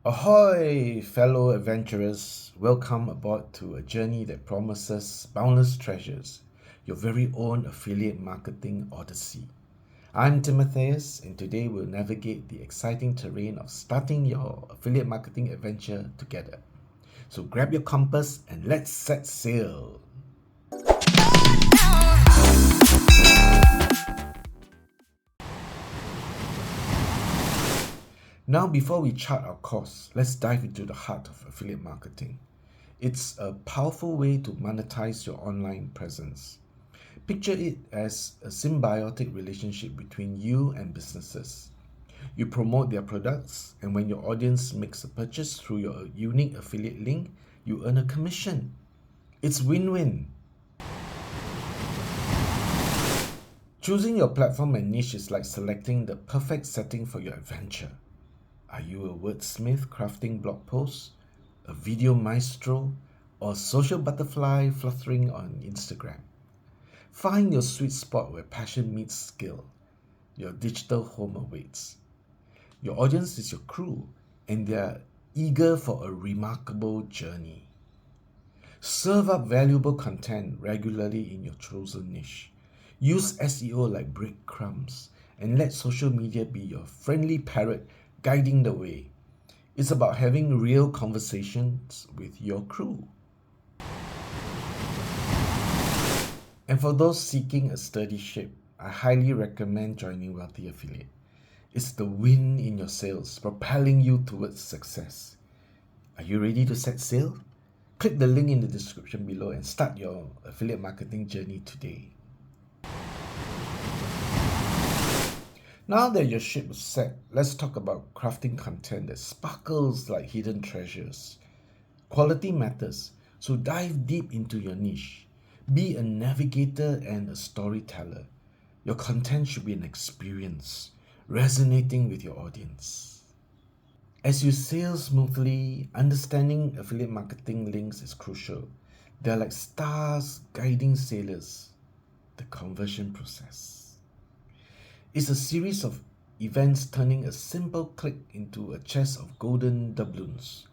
Ahoy, fellow adventurers! Welcome aboard to a journey that promises boundless treasures, your very own affiliate marketing odyssey. I'm Timotheus, and today we'll navigate the exciting terrain of starting your affiliate marketing adventure together. So grab your compass and let's set sail. Now, before we chart our course, let's dive into the heart of affiliate marketing. It's a powerful way to monetize your online presence. Picture it as a symbiotic relationship between you and businesses. You promote their products, and when your audience makes a purchase through your unique affiliate link, you earn a commission. It's win-win. Choosing your platform and niche is like selecting the perfect setting for your adventure. Are you a wordsmith crafting blog posts, a video maestro, or a social butterfly fluttering on Instagram? Find your sweet spot where passion meets skill. Your digital home awaits. Your audience is your crew, and they're eager for a remarkable journey. Serve up valuable content regularly in your chosen niche. Use SEO like breadcrumbs, and let social media be your friendly parrot guiding the way. It's about having real conversations with your crew. And for those seeking a sturdy ship, I highly recommend joining Wealthy Affiliate. It's the wind in your sails, propelling you towards success. Are you ready to set sail? Click the link in the description below and start your affiliate marketing journey today. Now that your ship is set, let's talk about crafting content that sparkles like hidden treasures. Quality matters, so dive deep into your niche. Be a navigator and a storyteller. Your content should be an experience, resonating with your audience. As you sail smoothly, understanding affiliate marketing links is crucial. They're like stars guiding sailors. The conversion process is a series of events turning a simple click into a chest of golden doubloons.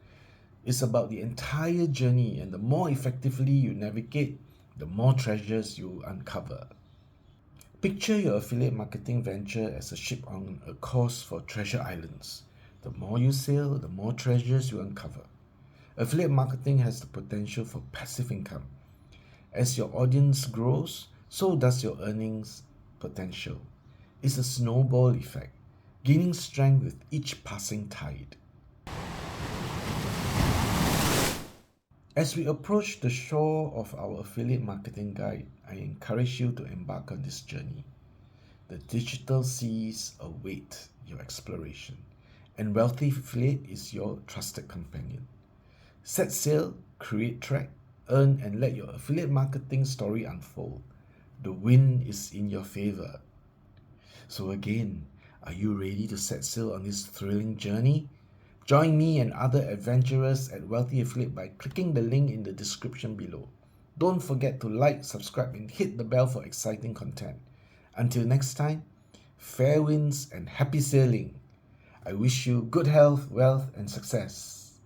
It's about the entire journey, and the more effectively you navigate, the more treasures you uncover. Picture your affiliate marketing venture as a ship on a course for treasure islands. The more you sail, the more treasures you uncover. Affiliate marketing has the potential for passive income. As your audience grows, so does your earnings potential. It's a snowball effect, gaining strength with each passing tide. As we approach the shore of our affiliate marketing guide, I encourage you to embark on this journey. The digital seas await your exploration, and Wealthy Affiliate is your trusted companion. Set sail, create track, earn, and let your affiliate marketing story unfold. The wind is in your favor. So again, are you ready to set sail on this thrilling journey? Join me and other adventurers at Wealthy Affiliate by clicking the link in the description below. Don't forget to like, subscribe, and hit the bell for exciting content. Until next time, fair winds and happy sailing. I wish you good health, wealth, and success.